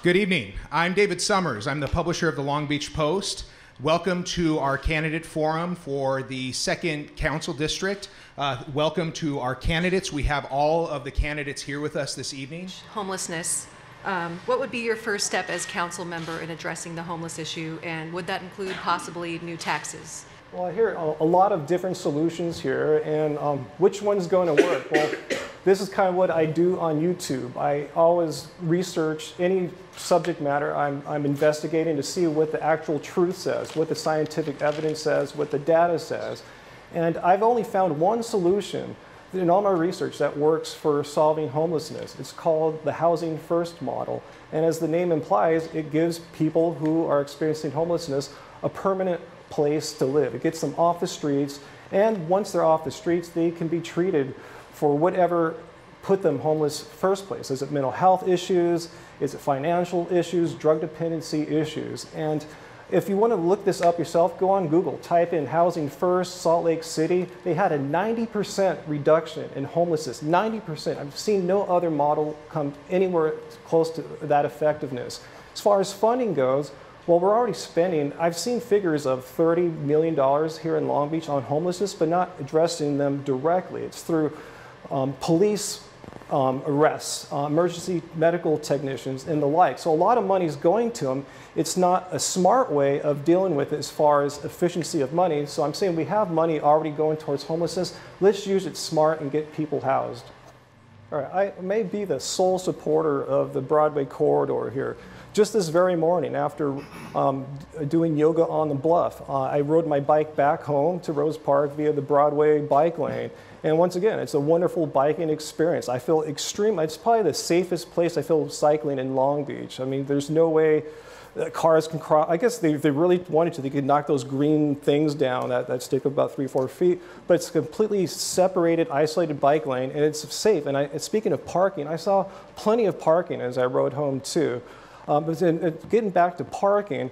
Good evening. I'm David Summers. I'm the publisher of the Long Beach Post. Welcome to our candidate forum for the 2nd Council District. Welcome to our candidates. We have all of the candidates here with us this evening. Homelessness. What would be your first step as council member in addressing the homeless issue, and would that include possibly new taxes? Well, I hear a lot of different solutions here, and which one's going to work? Well, this is kind of what I do on YouTube. I always research any subject matter I'm investigating to see what the actual truth says, what the scientific evidence says, what the data says. And I've only found one solution in all my research that works for solving homelessness. It's called the Housing First model. And as the name implies, it gives people who are experiencing homelessness a permanent place to live. It gets them off the streets, and once they're off the streets, they can be treated for whatever put them homeless first place. Is it mental health issues? Is it financial issues? Drug dependency issues? And if you want to look this up yourself, go on Google, type in Housing First, Salt Lake City. They had a 90% reduction in homelessness, 90%. I've seen no other model come anywhere close to that effectiveness. As far as funding goes, well, we're already spending, I've seen figures of $30 million here in Long Beach on homelessness, but not addressing them directly. It's through police arrests, emergency medical technicians, and the like. So a lot of money is going to them. It's not a smart way of dealing with it as far as efficiency of money. So I'm saying we have money already going towards homelessness. Let's use it smart and get people housed. All right, I may be the sole supporter of the Broadway corridor here. Just this very morning, after doing yoga on the bluff, I rode my bike back home to Rose Park via the Broadway bike lane. And once again, it's a wonderful biking experience. I feel extreme. It's probably the safest place I feel cycling in Long Beach. I mean, there's no way cars can cross. I guess if they really wanted to, they could knock those green things down that stick about 3-4 feet. But it's a completely separated, isolated bike lane, and it's safe. And speaking of parking, I saw plenty of parking as I rode home too. But then, getting back to parking,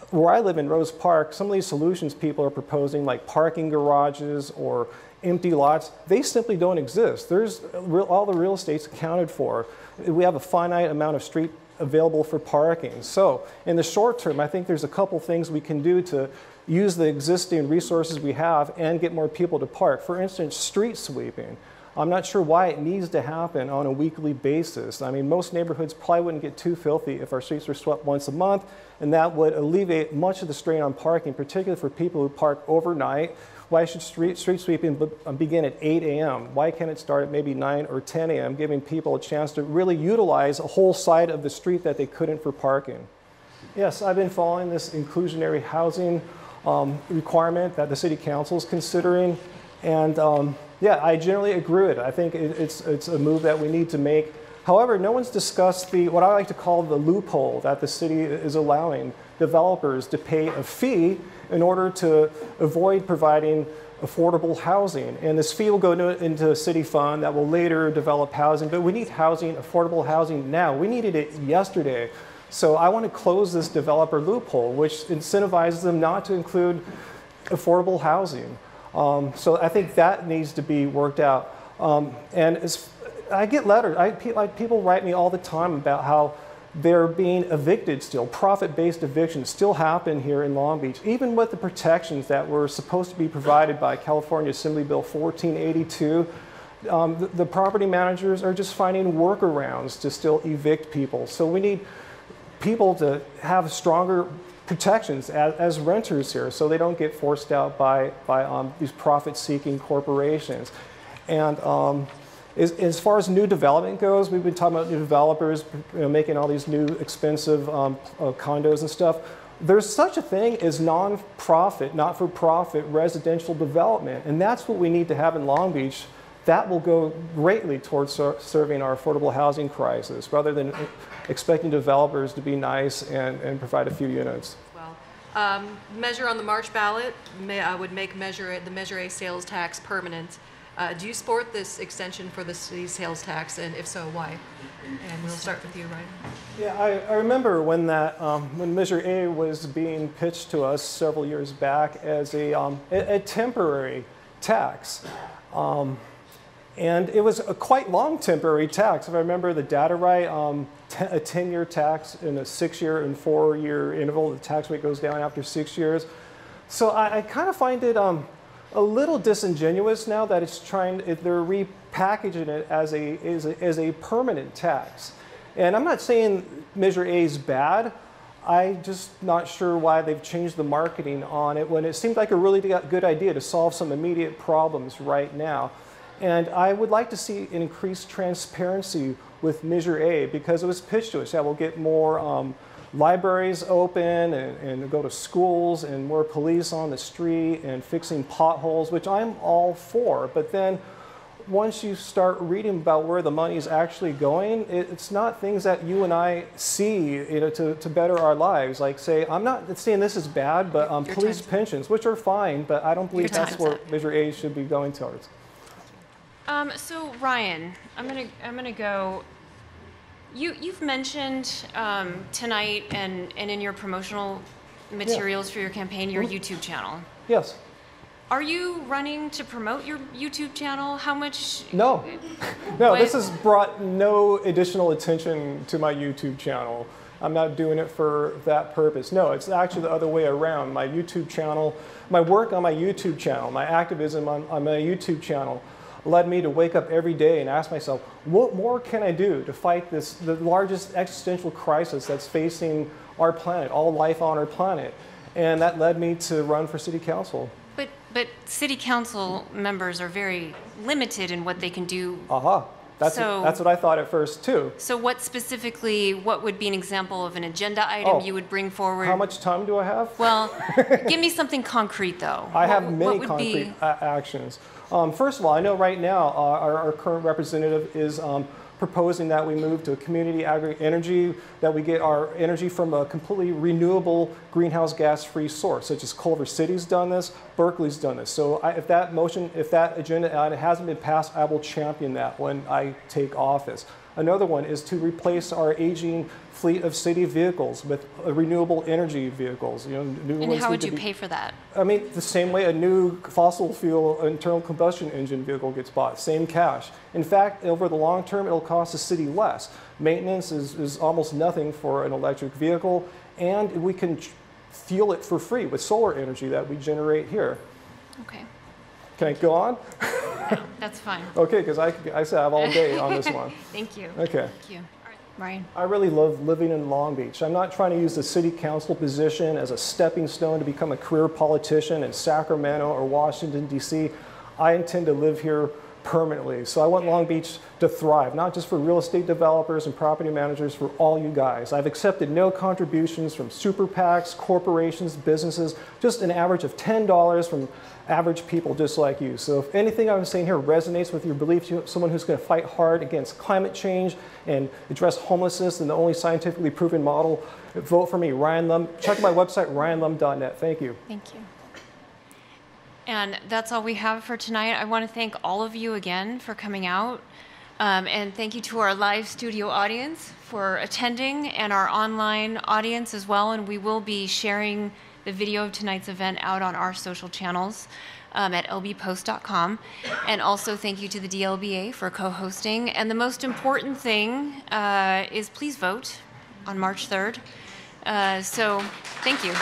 where I live in Rose Park, some of these solutions people are proposing, like parking garages or empty lots, they simply don't exist. All the real estate's accounted for. We have a finite amount of street available for parking. So in the short term, I think there's a couple things we can do to use the existing resources we have and get more people to park. For instance, street sweeping. I'm not sure why it needs to happen on a weekly basis. I mean, most neighborhoods probably wouldn't get too filthy if our streets were swept once a month, and that would alleviate much of the strain on parking, particularly for people who park overnight. Why should street sweeping begin at 8 a.m.? Why can't it start at maybe 9 or 10 a.m., giving people a chance to really utilize a whole side of the street that they couldn't for parking? Yes, I've been following this inclusionary housing requirement that the City Council is considering, and yeah, I generally agree with it. I think it's a move that we need to make. However, no one's discussed what I like to call the loophole that the city is allowing developers to pay a fee in order to avoid providing affordable housing. And this fee will go into a city fund that will later develop housing, but we need housing, affordable housing now. We needed it yesterday. So I want to close this developer loophole, which incentivizes them not to include affordable housing. So I think that needs to be worked out. I get letters. People write me all the time about how they're being evicted still. Profit-based evictions still happen here in Long Beach, even with the protections that were supposed to be provided by California Assembly Bill 1482. The property managers are just finding workarounds to still evict people. So we need people to have stronger protections as renters here, so they don't get forced out by these profit-seeking corporations. And as far as new development goes, we've been talking about new developers making all these new expensive condos and stuff. There's such a thing as non-profit, not-for-profit residential development, and that's what we need to have in Long Beach. That will go greatly towards serving our affordable housing crisis, rather than expecting developers to be nice and provide a few units. Well, measure on the March ballot would make the Measure A sales tax permanent. Do you support this extension for the city's sales tax, and if so, why? And we'll start with you, Ryan. Yeah, I remember when when Measure A was being pitched to us several years back as a temporary tax. And it was a quite long temporary tax. If I remember the data right, a 10-year tax in a 6-year and 4-year interval. The tax rate goes down after 6 years. So I kind of find it a little disingenuous now that they're repackaging it as a permanent tax. And I'm not saying Measure A is bad. I'm just not sure why they've changed the marketing on it when it seemed like a really good idea to solve some immediate problems right now. And I would like to see an increased transparency with Measure A because it was pitched to us that we'll get more libraries open and go to schools and more police on the street and fixing potholes, which I'm all for. But then once you start reading about where the money is actually going, it's not things that you and I see to better our lives. Like say, I'm not saying this is bad, but police pensions, which are fine, but I don't believe that's where Measure A should be going towards. So Ryan, I'm gonna go. You've mentioned tonight and in your promotional materials for your campaign, your YouTube channel. Yes. Are you running to promote your YouTube channel? How much? No. No, this has brought no additional attention to my YouTube channel. I'm not doing it for that purpose. No, it's actually the other way around. My YouTube channel, my work on my YouTube channel, my activism on my YouTube channel led me to wake up every day and ask myself, what more can I do to fight the largest existential crisis that's facing our planet, all life on our planet? And that led me to run for city council. But city council members are very limited in what they can do. That's what I thought at first too. So what would be an example of an agenda item you would bring forward? How much time do I have? Well, give me something concrete though. I have many concrete actions. First of all, I know right now our current representative is proposing that we move to community agri-energy, that we get our energy from a completely renewable greenhouse gas-free source, such as Culver City's done this, Berkeley's done this. So if that agenda item hasn't been passed, I will champion that when I take office. Another one is to replace our aging fleet of city vehicles with renewable energy vehicles. And how would you pay for that? I mean, the same way a new fossil fuel internal combustion engine vehicle gets bought, same cash. In fact, over the long term, it'll cost the city less. Maintenance is almost nothing for an electric vehicle, and we can fuel it for free with solar energy that we generate here. Okay. Can I go on? No, that's fine. Okay, because I said I have all day on this one. Thank you. Okay. Thank you. Ryan. I really love living in Long Beach. I'm not trying to use the city council position as a stepping stone to become a career politician in Sacramento or Washington, D.C. I intend to live here permanently. So I want Long Beach to thrive, not just for real estate developers and property managers, for all you guys. I've accepted no contributions from super PACs, corporations, businesses, just an average of $10 from average people just like you. So if anything I'm saying here resonates with your beliefs, you're someone who's going to fight hard against climate change and address homelessness and the only scientifically proven model, vote for me, Ryan Lum. Check my website, ryanlum.net. Thank you. Thank you. And that's all we have for tonight. I want to thank all of you again for coming out. And thank you to our live studio audience for attending and our online audience as well. And we will be sharing the video of tonight's event out on our social channels at lbpost.com. And also thank you to the DLBA for co-hosting. And the most important thing is please vote on March 3rd. So thank you.